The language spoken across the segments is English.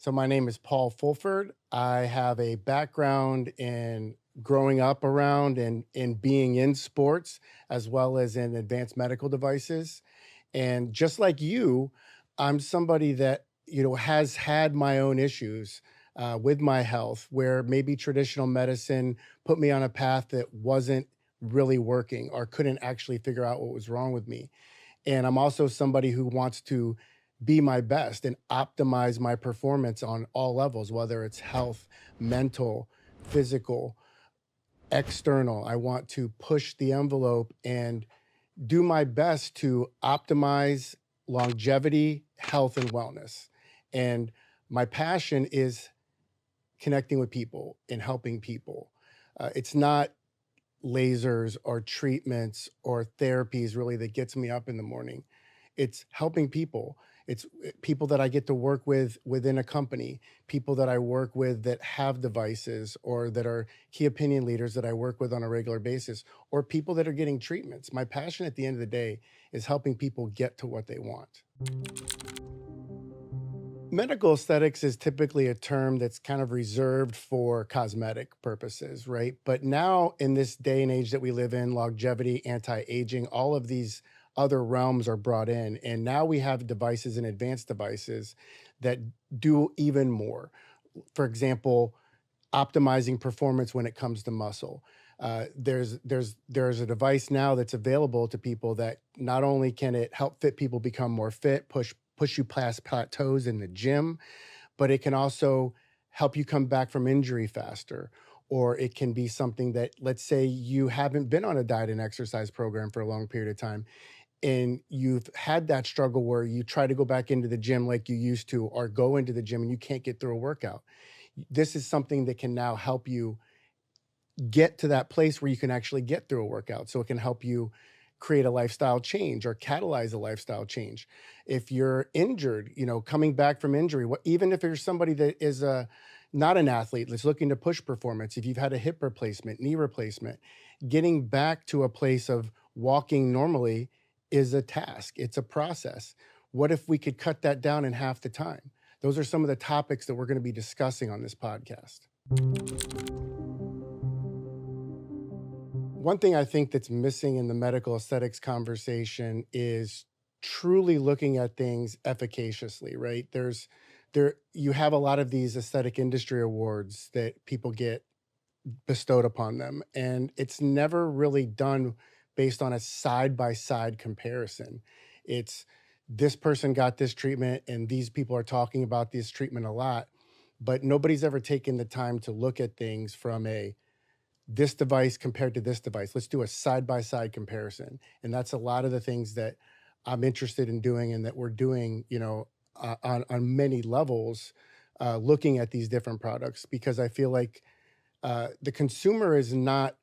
So my name is Paul Fulford. I have a background in growing up around and in being in sports as well as in advanced medical devices. And just like you, I'm somebody that, has had my own issues with my health where maybe traditional medicine put me on a path that wasn't really working or couldn't actually figure out what was wrong with me. And I'm also somebody who wants to be my best and optimize my performance on all levels, whether it's health, mental, physical, external. I want to push the envelope and do my best to optimize longevity, health, and wellness. And my passion is connecting with people and helping people. It's not lasers or treatments or therapies really that gets me up in the morning. It's helping people. It's people that I get to work with within a company, people that I work with that have devices or that are key opinion leaders that I work with on a regular basis, or people that are getting treatments. My passion at the end of the day is helping people get to what they want. Medical aesthetics is typically a term that's kind of reserved for cosmetic purposes, right? But now, in this day and age that we live in, longevity, anti-aging, all of these other realms are brought in. And now we have devices and advanced devices that do even more. For example, optimizing performance when it comes to muscle. There's a device now that's available to people that not only can it help fit people become more fit, push you past plateaus in the gym, but it can also help you come back from injury faster. Or it can be something that, let's say you haven't been on a diet and exercise program for a long period of time, and you've had that struggle where you try to go back into the gym like you used to, or go into the gym and you can't get through a workout. This is something that can now help you get to that place where you can actually get through a workout. So it can help you create a lifestyle change or catalyze a lifestyle change. If you're injured, coming back from injury, even if you're somebody that is not an athlete that's looking to push performance, if you've had a hip replacement, knee replacement, getting back to a place of walking normally is a task. It's a process. What if we could cut that down in half the time? Those are some of the topics that we're going to be discussing on this podcast. One thing I think that's missing in the medical aesthetics conversation is truly looking at things efficaciously, right? You have a lot of these aesthetic industry awards that people get bestowed upon them, and it's never really done based on a side-by-side comparison. It's this person got this treatment and these people are talking about this treatment a lot, but nobody's ever taken the time to look at things from this device compared to this device. Let's do a side-by-side comparison. And that's a lot of the things that I'm interested in doing and that we're doing, on many levels, looking at these different products, because I feel like the consumer is not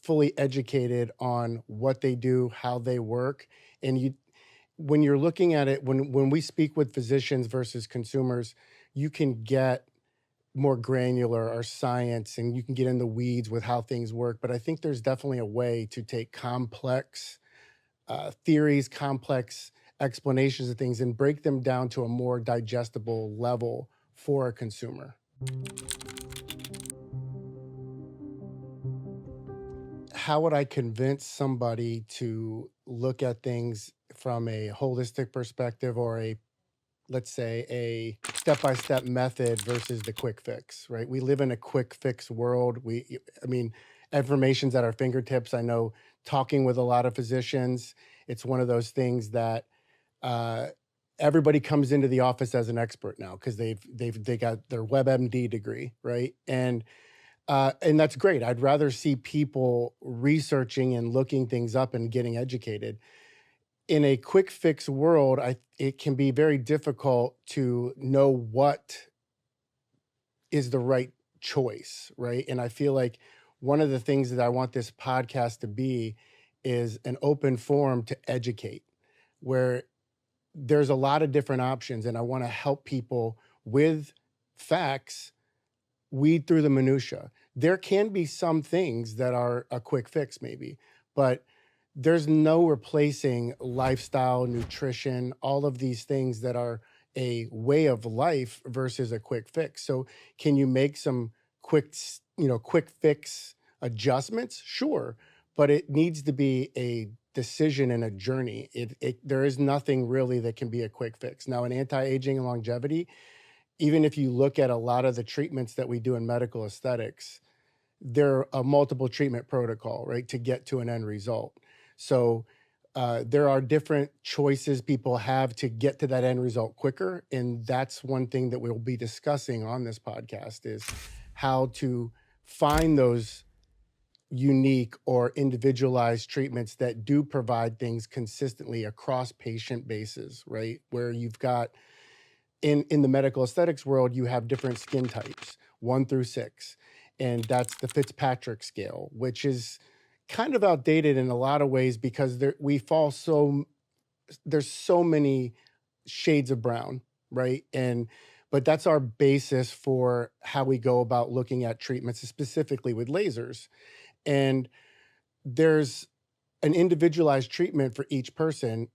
fully educated on what they do, how they work. And when you're looking at it, when we speak with physicians versus consumers, you can get more granular or science and you can get in the weeds with how things work. But I think there's definitely a way to take complex theories, complex explanations of things and break them down to a more digestible level for a consumer. How would I convince somebody to look at things from a holistic perspective, or let's say a step-by-step method versus the quick fix, right? We live in a quick fix world. Information's at our fingertips. I know, talking with a lot of physicians, it's one of those things that everybody comes into the office as an expert now because they got their WebMD degree, right? And that's great. I'd rather see people researching and looking things up and getting educated. In a quick fix world, it can be very difficult to know what is the right choice, right? And I feel like one of the things that I want this podcast to be is an open forum to educate, where there's a lot of different options, and I want to help people with facts weed through the minutia. There can be some things that are a quick fix maybe, but there's no replacing lifestyle, nutrition, all of these things that are a way of life versus a quick fix. So can you make some quick fix adjustments? Sure, but it needs to be a decision and a journey. There is nothing really that can be a quick fix. Now, in anti-aging and longevity, even if you look at a lot of the treatments that we do in medical aesthetics, they're a multiple treatment protocol, right, to get to an end result. So there are different choices people have to get to that end result quicker. And that's one thing that we'll be discussing on this podcast is how to find those unique or individualized treatments that do provide things consistently across patient bases, right? Where you've got in the medical aesthetics world, you have different skin types, 1 through 6. And that's the Fitzpatrick scale, which is kind of outdated in a lot of ways because there's so many shades of brown, right? But that's our basis for how we go about looking at treatments, specifically with lasers. And there's an individualized treatment for each person,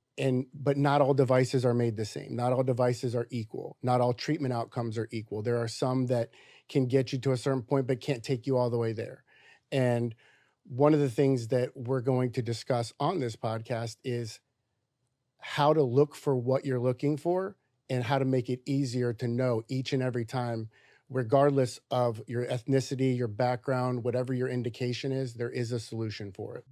but not all devices are made the same. Not all devices are equal. Not all treatment outcomes are equal. There are some that can get you to a certain point but can't take you all the way there. And one of the things that we're going to discuss on this podcast is how to look for what you're looking for and how to make it easier to know each and every time, regardless of your ethnicity, your background, whatever your indication is, there is a solution for it.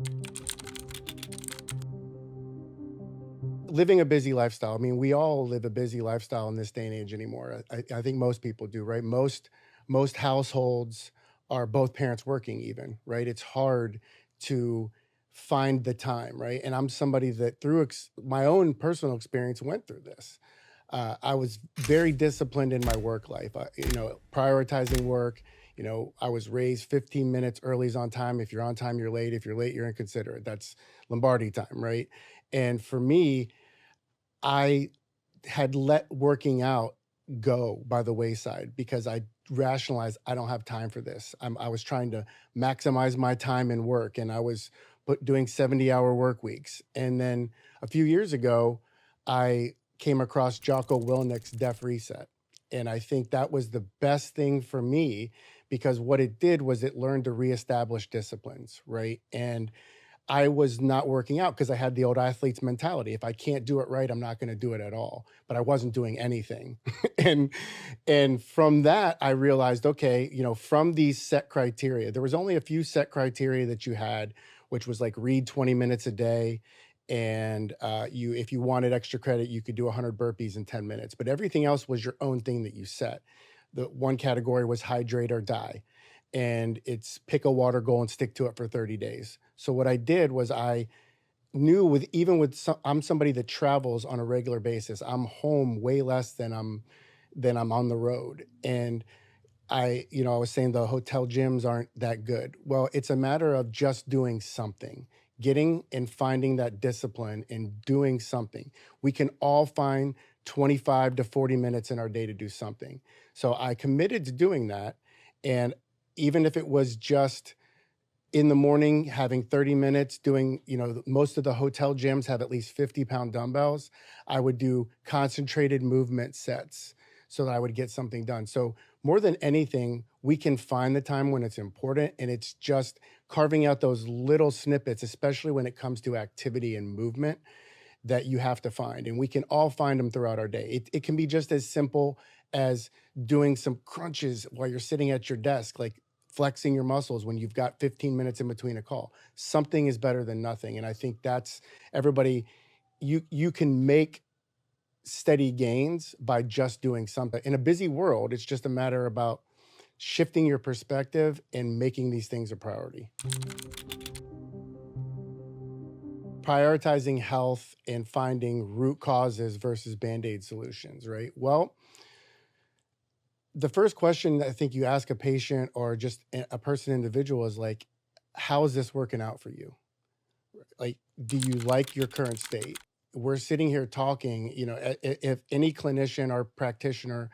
Living a busy lifestyle. I mean, we all live a busy lifestyle in this day and age anymore. I think most people do, right? Most households are both parents working even, right? It's hard to find the time, right? And I'm somebody that through my own personal experience went through this. I was very disciplined in my work life, prioritizing work. I was raised 15 minutes early is on time. If you're on time, you're late. If you're late, you're inconsiderate. That's Lombardi time, right? And for me, I had let working out go by the wayside because I rationalized I don't have time for this. I was trying to maximize my time in work, and I was doing 70-hour work weeks. And then a few years ago, I came across Jocko Willnick's Def Reset. And I think that was the best thing for me because what it did was it learned to reestablish disciplines, right? And I was not working out because I had the old athlete's mentality. If I can't do it right, I'm not going to do it at all. But I wasn't doing anything. and from that, I realized, okay, from these set criteria, there was only a few set criteria that you had, which was like read 20 minutes a day. And if you wanted extra credit, you could do 100 burpees in 10 minutes. But everything else was your own thing that you set. The one category was hydrate or die. And it's pick a water goal and stick to it for 30 days. So what I did was I knew I'm somebody that travels on a regular basis. I'm home way less than I'm on the road. And I was saying the hotel gyms aren't that good. Well, it's a matter of just doing something, getting and finding that discipline and doing something. We can all find 25 to 40 minutes in our day to do something. So I committed to doing that. And even if it was just in the morning, having 30 minutes doing, most of the hotel gyms have at least 50-pound dumbbells. I would do concentrated movement sets so that I would get something done. So more than anything, we can find the time when it's important, and it's just carving out those little snippets, especially when it comes to activity and movement, that you have to find. And we can all find them throughout our day. It can be just as simple as doing some crunches while you're sitting at your desk, like flexing your muscles when you've got 15 minutes in between a call. Something is better than nothing. And I think that's everybody, you can make steady gains by just doing something. In a busy world, it's just a matter about shifting your perspective and making these things a priority. Prioritizing health and finding root causes versus Band-Aid solutions, right? Well, the first question I think you ask a patient or just a person individual is like, how is this working out for you? Like, do you like your current state? We're sitting here talking, if any clinician or practitioner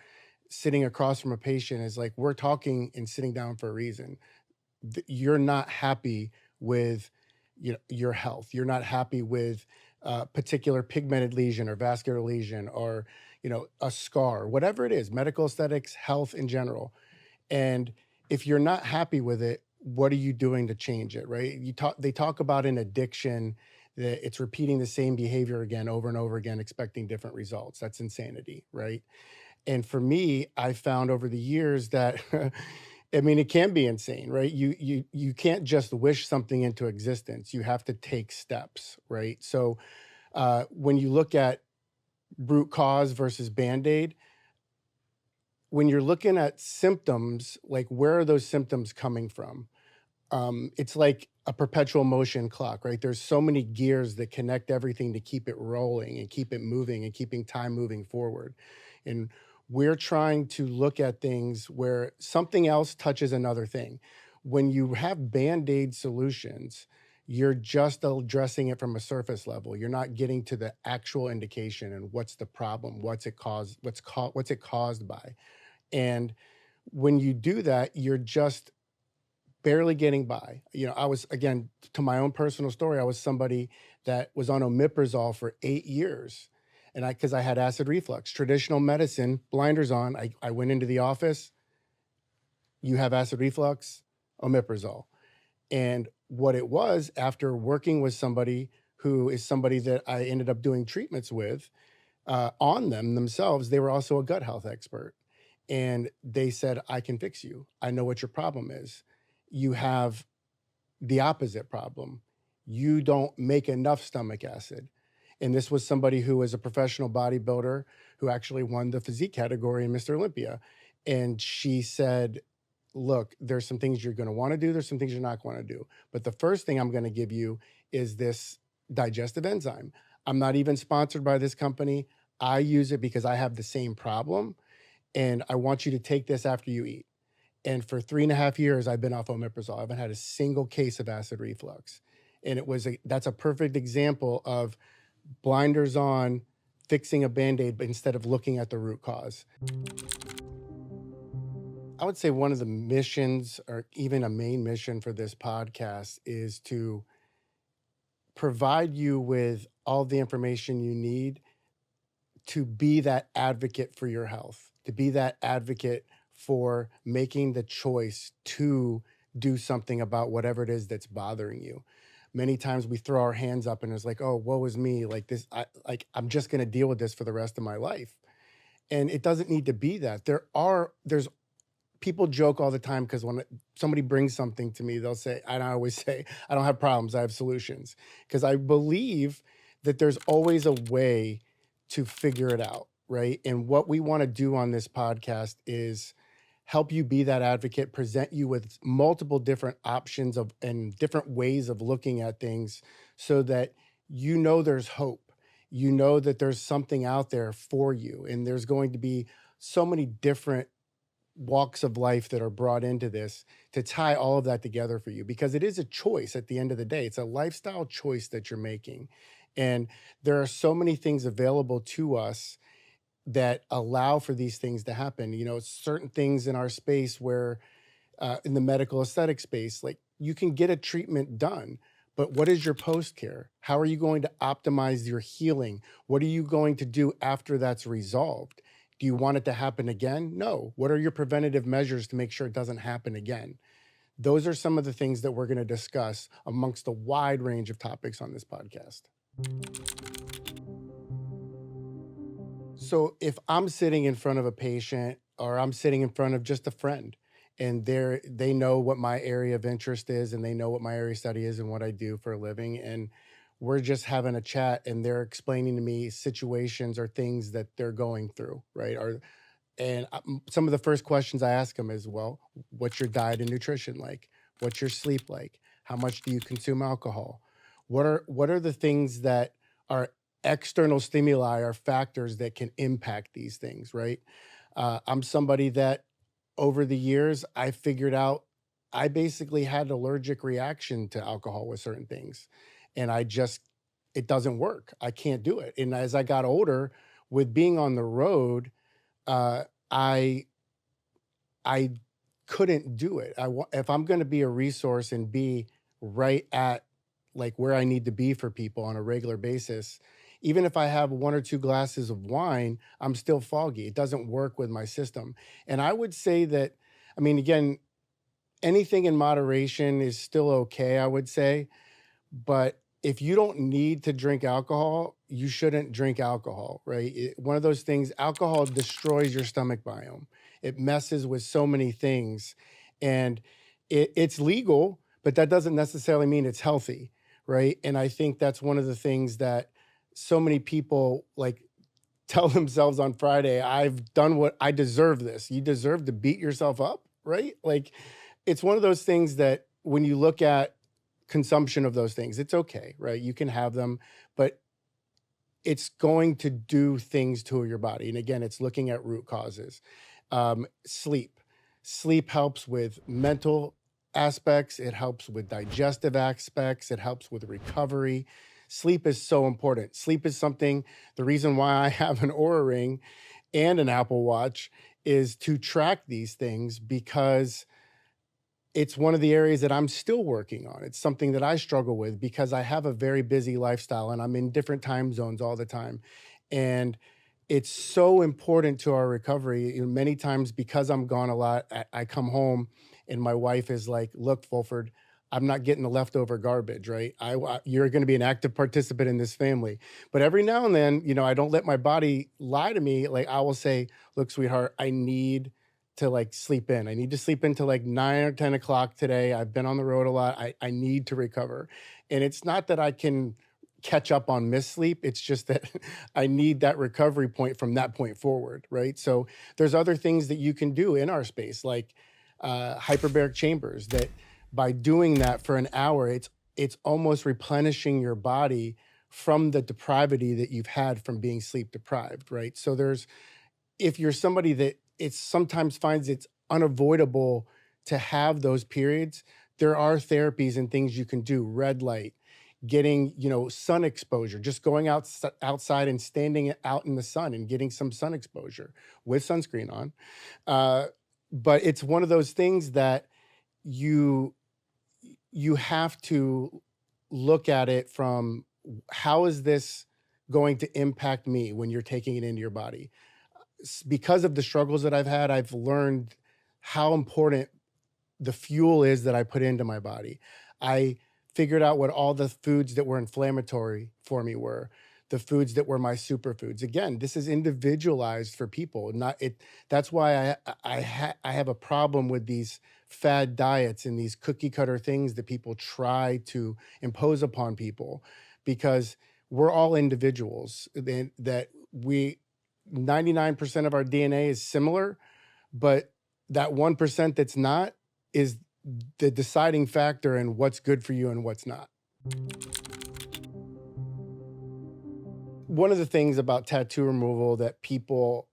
sitting across from a patient is like, we're talking and sitting down for a reason. You're not happy with your health. You're not happy with particular pigmented lesion or vascular lesion, or a scar, whatever it is, medical aesthetics, health in general. And if you're not happy with it, what are you doing to change it, right? They talk about an addiction that it's repeating the same behavior again over and over again, expecting different results. That's insanity, right? And for me, I found over the years that I mean, it can be insane, right? You can't just wish something into existence. You have to take steps, right? So when you look at root cause versus band-aid, when you're looking at symptoms, like where are those symptoms coming from? It's like a perpetual motion clock, right? There's so many gears that connect everything to keep it rolling and keep it moving and keeping time moving forward. And we're trying to look at things where something else touches another thing. When you have band-aid solutions, you're just addressing it from a surface level. You're not getting to the actual indication and what's the problem, what's it caused by. And when you do that, you're just barely getting by. I was, again, to my own personal story, I was somebody that was on omeprazole for 8 years. And because I had acid reflux, traditional medicine, blinders on, I went into the office, you have acid reflux, omeprazole. And what it was, after working with somebody who is somebody that I ended up doing treatments with, on them themselves, they were also a gut health expert. And they said, I can fix you. I know what your problem is. You have the opposite problem. You don't make enough stomach acid. And this was somebody who was a professional bodybuilder who actually won the physique category in Mr. Olympia. And she said, look, there's some things you're going to want to do. There's some things you're not going to do. But the first thing I'm going to give you is this digestive enzyme. I'm not even sponsored by this company. I use it because I have the same problem. And I want you to take this after you eat. And for 3.5 years, I've been off omeprazole. I haven't had a single case of acid reflux. And that's a perfect example of blinders on, fixing a Band-Aid, but instead of looking at the root cause. I would say one of the missions, or even a main mission for this podcast, is to provide you with all the information you need to be that advocate for your health, to be that advocate for making the choice to do something about whatever it is that's bothering you. Many times we throw our hands up and it's like, oh, woe is me, like this, I'm just going to deal with this for the rest of my life. And it doesn't need to be that. There's people joke all the time because when somebody brings something to me, they'll say, and I always say, I don't have problems, I have solutions. Because I believe that there's always a way to figure it out, right? And what we want to do on this podcast is help you be that advocate, present you with multiple different options and different ways of looking at things so that there's hope. You know that there's something out there for you. And there's going to be so many different walks of life that are brought into this to tie all of that together for you, because it is a choice at the end of the day. It's a lifestyle choice that you're making. And there are so many things available to us that allow for these things to happen. Certain things in our space where, in the medical aesthetic space, like you can get a treatment done, but what is your post care? How are you going to optimize your healing? What are you going to do after that's resolved? Do you want it to happen again? No. What are your preventative measures to make sure it doesn't happen again? Those are some of the things that we're going to discuss amongst a wide range of topics on this podcast. So if I'm sitting in front of a patient or I'm sitting in front of just a friend and they know what my area of interest is and they know what my area of study is and what I do for a living, and we're just having a chat and they're explaining to me situations or things that they're going through, right? Some of the first questions I ask them is, well, what's your diet and nutrition like? What's your sleep like? How much do you consume alcohol? What are the things that are external stimuli or factors that can impact these things, right? I'm somebody that over the years, I figured out I basically had an allergic reaction to alcohol with certain things. And it doesn't work. I can't do it. And as I got older, with being on the road, I couldn't do it. If I'm going to be a resource and be right at like where I need to be for people on a regular basis, even if I have 1 or 2 glasses of wine, I'm still foggy. It doesn't work with my system. And I would say that, I mean, again, anything in moderation is still okay, I would say. But if you don't need to drink alcohol, you shouldn't drink alcohol, right? One of those things, alcohol destroys your stomach biome. It messes with so many things. And it's legal, but that doesn't necessarily mean it's healthy, right? And I think that's one of the things that so many people like tell themselves on Friday, I've done what I deserve this. You deserve to beat yourself up, right? Like it's one of those things that when you look at consumption of those things, it's okay, right? You can have them, but it's going to do things to your body. And again, it's looking at root causes. Sleep. Sleep helps with mental aspects, it helps with digestive aspects, it helps with recovery. Sleep is so important. Sleep is something, the reason why I have an Oura Ring and an Apple Watch is to track these things because it's one of the areas that I'm still working on. It's something that I struggle with because I have a very busy lifestyle and I'm in different time zones all the time. And it's so important to our recovery. You know, many times because I'm gone a lot, I come home and my wife is like, look, Fulford, I'm not getting the leftover garbage, right? You're going to be an active participant in this family. But every now and then, you know, I don't let my body lie to me. Like I will say, look, sweetheart, I need to like sleep in. I need to sleep into like 9 or 10 o'clock today. I've been on the road a lot. I need to recover. And it's not that I can catch up on missed sleep. It's just that I need that recovery point from that point forward, right? So there's other things that you can do in our space, like hyperbaric chambers, that by doing that for an hour, it's almost replenishing your body from the depravity that you've had from being sleep deprived, right? So there's, if you're somebody that it sometimes finds it's unavoidable to have those periods, there are therapies and things you can do. Red light, getting, you know, sun exposure, just going outside and standing out in the sun and getting some sun exposure with sunscreen on. But it's one of those things that you have to look at it from, how is this going to impact me when you're taking it into your body? Because of the struggles that I've had, I've learned how important the fuel is that I put into my body. I figured out what all the foods that were inflammatory for me were, the foods that were my superfoods. Again, this is individualized for people. Not it. That's why I have a problem with these fad diets and these cookie cutter things that people try to impose upon people, because we're all individuals. That we 99% of our DNA is similar, but that 1% that's not is the deciding factor in what's good for you and what's not. One of the things about tattoo removal that people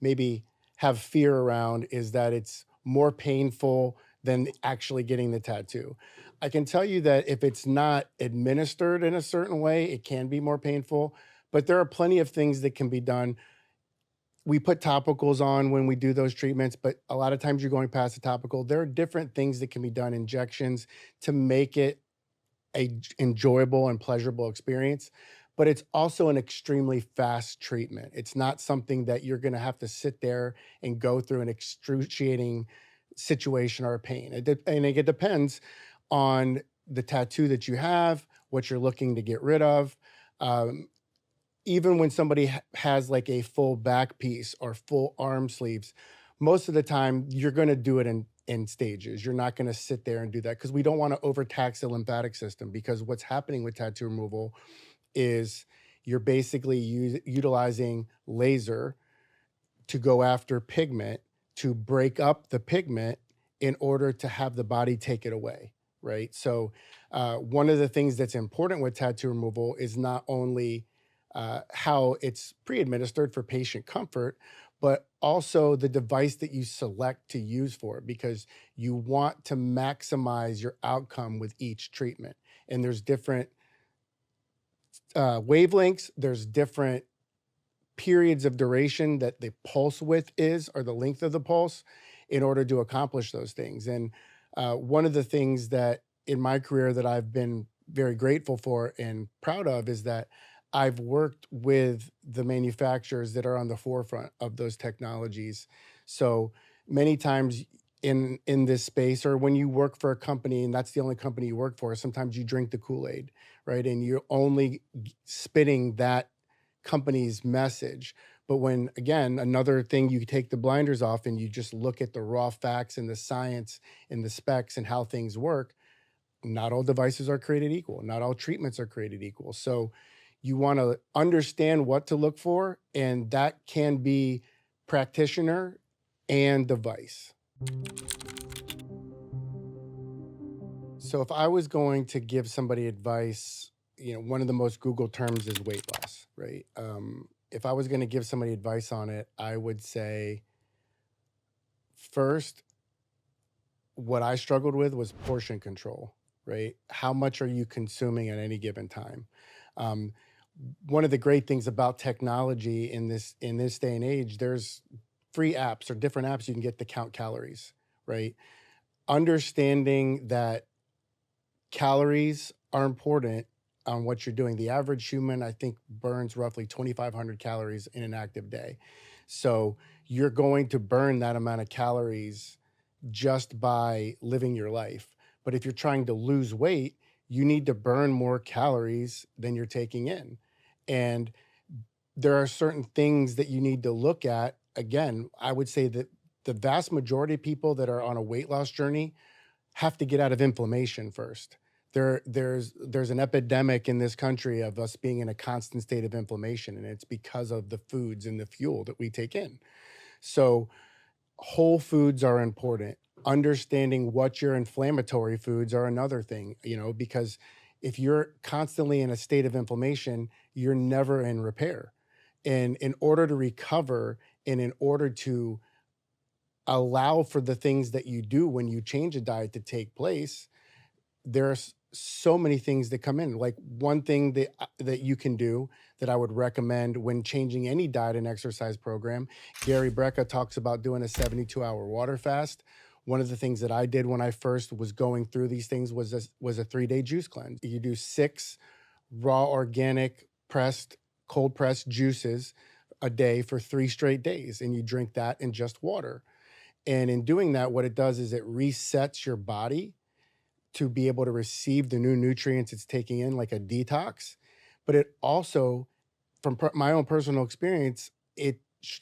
maybe have fear around is that it's more painful than actually getting the tattoo. I can tell you that if it's not administered in a certain way, it can be more painful, but there are plenty of things that can be done. We put topicals on when we do those treatments, but a lot of times you're going past the topical. There are different things that can be done, injections, to make it a enjoyable and pleasurable experience. But it's also an extremely fast treatment. It's not something that you're going to have to sit there and go through an excruciating situation or a pain. And it depends on the tattoo that you have, what you're looking to get rid of. Even when somebody has like a full back piece or full arm sleeves, most of the time you're going to do it in stages. You're not going to sit there and do that because we don't want to overtax the lymphatic system, because what's happening with tattoo removal is you're basically utilizing laser to go after pigment, to break up the pigment in order to have the body take it away, right? So one of the things that's important with tattoo removal is not only how it's pre-administered for patient comfort, but also the device that you select to use for it, because you want to maximize your outcome with each treatment. And there's different wavelengths, there's different periods of duration that the pulse width is, or the length of the pulse, in order to accomplish those things. And one of the things that in my career that I've been very grateful for and proud of is that I've worked with the manufacturers that are on the forefront of those technologies. So many times in this space, or when you work for a company and that's the only company you work for, sometimes you drink the Kool-Aid, right? And you're only spitting that company's message. But when, again, another thing, you take the blinders off and you just look at the raw facts and the science and the specs and how things work, not all devices are created equal. Not all treatments are created equal. So you want to understand what to look for, and that can be practitioner and device. So if I was going to give somebody advice, one of the most Googled terms is weight loss, right? If I was going to give somebody advice on it, I would say first, what I struggled with was portion control, right? How much are you consuming at any given time? Um, One of the great things about technology in this day and age, there's free apps or different apps you can get to count calories, right? Understanding that calories are important on what you're doing. The average human, I think, burns roughly 2,500 calories in an active day. So you're going to burn that amount of calories just by living your life. But if you're trying to lose weight, you need to burn more calories than you're taking in. And there are certain things that you need to look at. Again, I would say that the vast majority of people that are on a weight loss journey have to get out of inflammation first. There's an epidemic in this country of us being in a constant state of inflammation, and it's because of the foods and the fuel that we take in. So whole foods are important. Understanding what your inflammatory foods are another thing, because if you're constantly in a state of inflammation, you're never in repair. And in order to recover and in order to allow for the things that you do when you change a diet to take place, there's so many things that come in. Like one thing that you can do that I would recommend when changing any diet and exercise program, Gary Brecka talks about doing a 72-hour water fast. One of the things that I did when I first was going through these things was a 3-day juice cleanse. You do 6 raw organic cold pressed juices a day for 3 straight days, and you drink that in just water. And in doing that, what it does is it resets your body to be able to receive the new nutrients it's taking in, like a detox. But it also, from my own personal experience, it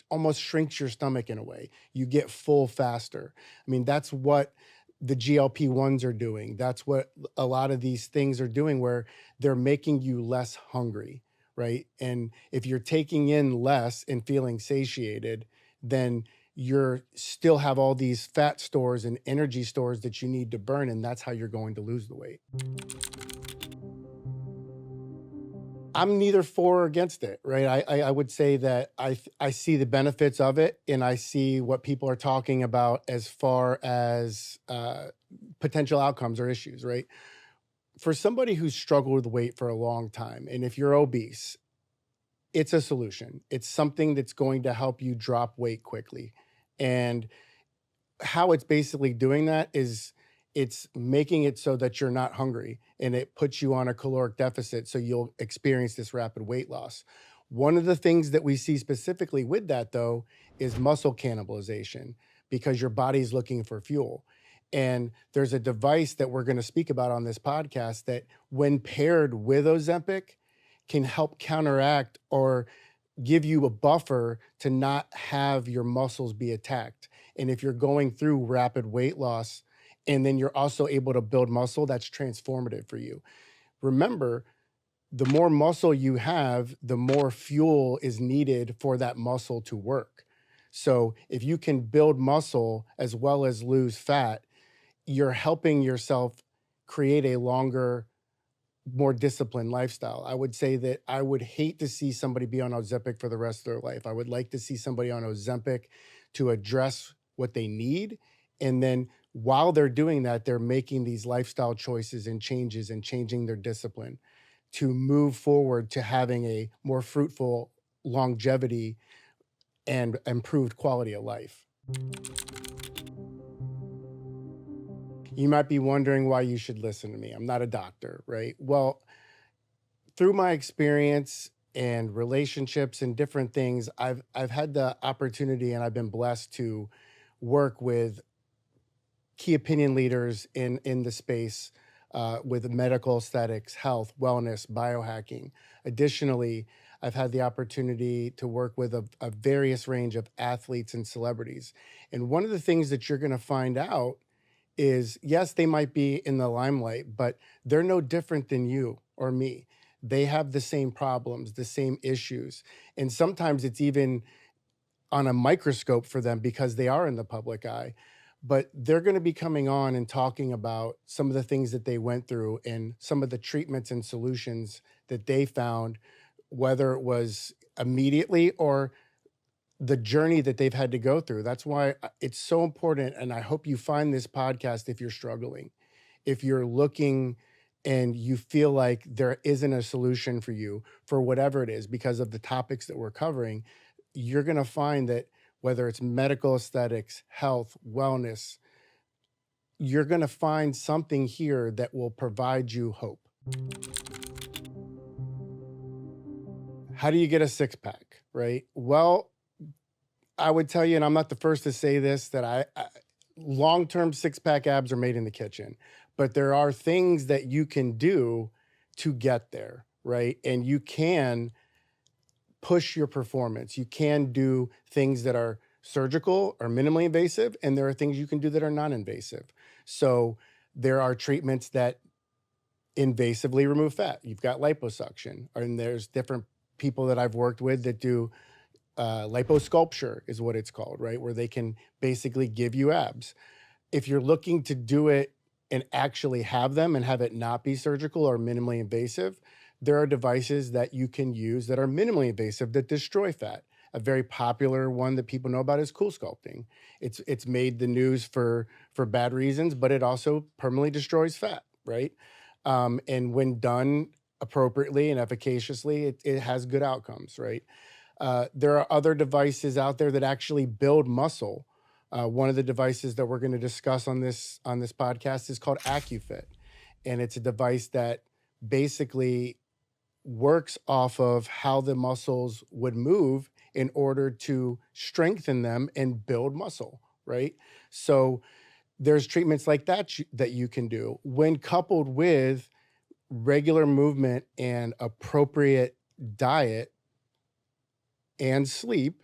almost shrinks your stomach in a way. You get full faster. I mean, that's what the GLP-1s are doing. That's what a lot of these things are doing, where they're making you less hungry, right? And if you're taking in less and feeling satiated, then you're still have all these fat stores and energy stores that you need to burn, and that's how you're going to lose the weight. I'm neither for or against it, right? I would say that I see the benefits of it, and I see what people are talking about as far as potential outcomes or issues, right? For somebody who's struggled with weight for a long time, and if you're obese, it's a solution. It's something that's going to help you drop weight quickly. And how it's basically doing that is it's making it so that you're not hungry, and it puts you on a caloric deficit, so you'll experience this rapid weight loss. One of the things that we see specifically with that, though, is muscle cannibalization, because your body's looking for fuel. And there's a device that we're going to speak about on this podcast that, when paired with Ozempic, can help counteract or give you a buffer to not have your muscles be attacked. And if you're going through rapid weight loss and then you're also able to build muscle, that's transformative for you. Remember, the more muscle you have, the more fuel is needed for that muscle to work. So if you can build muscle as well as lose fat, you're helping yourself create a longer, more disciplined lifestyle. I would say that I would hate to see somebody be on Ozempic for the rest of their life. I would like to see somebody on Ozempic to address what they need. And then while they're doing that, they're making these lifestyle choices and changes and changing their discipline to move forward to having a more fruitful longevity and improved quality of life. You might be wondering why you should listen to me. I'm not a doctor, right? Well, through my experience and relationships and different things, I've had the opportunity and I've been blessed to work with key opinion leaders in the space with medical aesthetics, health, wellness, biohacking. Additionally, I've had the opportunity to work with a various range of athletes and celebrities. And one of the things that you're going to find out is yes, they might be in the limelight, but they're no different than you or me. They have the same problems, the same issues. And sometimes it's even on a microscope for them because they are in the public eye. But they're going to be coming on and talking about some of the things that they went through and some of the treatments and solutions that they found, whether it was immediately or the journey that they've had to go through. That's why it's so important. And I hope you find this podcast if you're struggling, if you're looking and you feel like there isn't a solution for you for whatever it is because of the topics that we're covering, you're going to find that whether it's medical aesthetics, health, wellness, you're going to find something here that will provide you hope. How do you get a six pack, right? Well, I would tell you, and I'm not the first to say this, that I long-term six-pack abs are made in the kitchen, but there are things that you can do to get there, right? And you can push your performance. You can do things that are surgical or minimally invasive, and there are things you can do that are non-invasive. So there are treatments that invasively remove fat. You've got liposuction, and there's different people that I've worked with that do liposculpture is what it's called, right? Where they can basically give you abs. If you're looking to do it and actually have them and have it not be surgical or minimally invasive, there are devices that you can use that are minimally invasive that destroy fat. A very popular one that people know about is Cool Sculpting. It's made the news for bad reasons, but it also permanently destroys fat, right? And when done appropriately and efficaciously, it has good outcomes, right? There are other devices out there that actually build muscle. One of the devices that we're going to discuss on this podcast is called AccuFit, and it's a device that basically works off of how the muscles would move in order to strengthen them and build muscle, right? So there's treatments like that that you can do when coupled with regular movement and appropriate diet and sleep,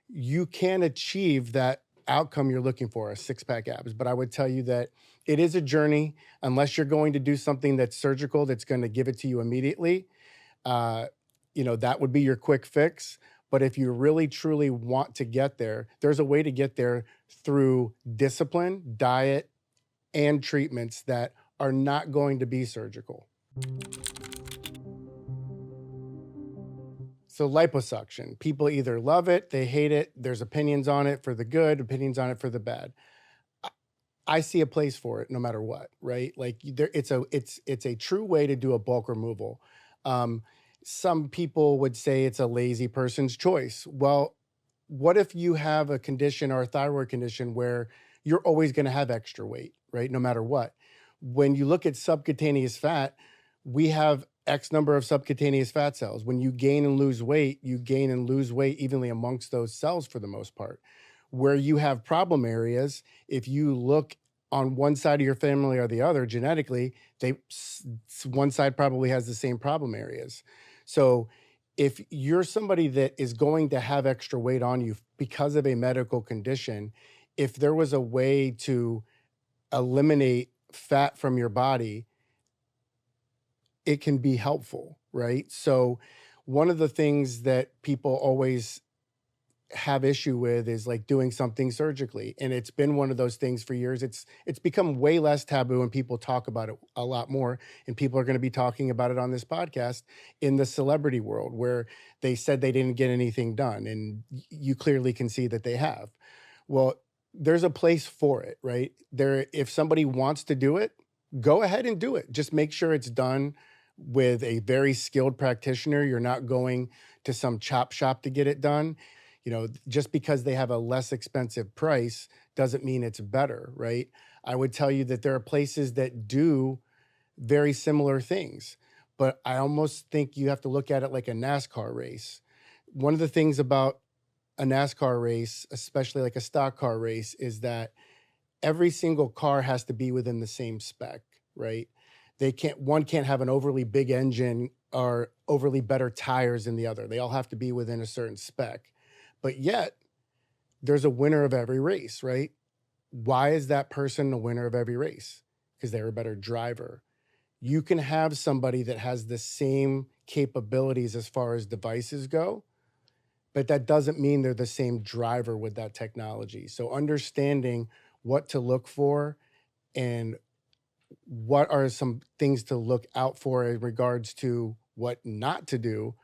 you can achieve that outcome you're looking for, a six-pack abs. But I would tell you that it is a journey. Unless you're going to do something that's surgical, that's going to give it to you immediately, that would be your quick fix. But if you really, truly want to get there, there's a way to get there through discipline, diet, and treatments that are not going to be surgical. So liposuction, people either love it, they hate it. There's opinions on it for the good, opinions on it for the bad. I see a place for it no matter what, right? Like it's a true way to do a bulk removal. Some people would say it's a lazy person's choice. Well, what if you have a condition or a thyroid condition where you're always going to have extra weight, right? No matter what. When you look at subcutaneous fat, we have X number of subcutaneous fat cells. When you gain and lose weight, you gain and lose weight evenly amongst those cells for the most part. Where you have problem areas, if you look on one side of your family or the other genetically, one side probably has the same problem areas. So if you're somebody that is going to have extra weight on you because of a medical condition, if there was a way to eliminate fat from your body, it can be helpful, right? So one of the things that people always have issue with is like doing something surgically. And it's been one of those things for years. It's become way less taboo and people talk about it a lot more. And people are going to be talking about it on this podcast in the celebrity world where they said they didn't get anything done. And you clearly can see that they have. Well, there's a place for it, right? If somebody wants to do it, go ahead and do it. Just make sure it's done with a very skilled practitioner. You're not going to some chop shop to get it done. Just because they have a less expensive price doesn't mean it's better, right? I would tell you that there are places that do very similar things, but I almost think you have to look at it like a NASCAR race. One of the things about a NASCAR race, especially like a stock car race, is that every single car has to be within the same spec, right? One can't have an overly big engine or overly better tires than the other. They all have to be within a certain spec. But yet, there's a winner of every race, right? Why is that person the winner of every race? Because they're a better driver. You can have somebody that has the same capabilities as far as devices go, but that doesn't mean they're the same driver with that technology. So understanding what to look for and what are some things to look out for in regards to what not to do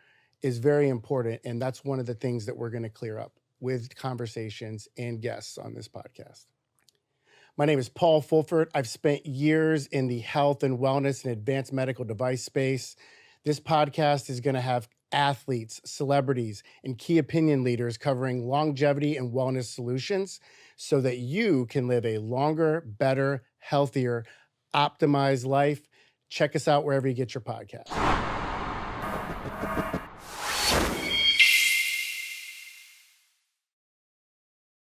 is very important. And that's one of the things that we're going to clear up with conversations and guests on this podcast. My name is Paul Fulford. I've spent years in the health and wellness and advanced medical device space. This podcast is going to have athletes, celebrities, and key opinion leaders covering longevity and wellness solutions so that you can live a longer, better, healthier, optimized life. Check us out wherever you get your podcast.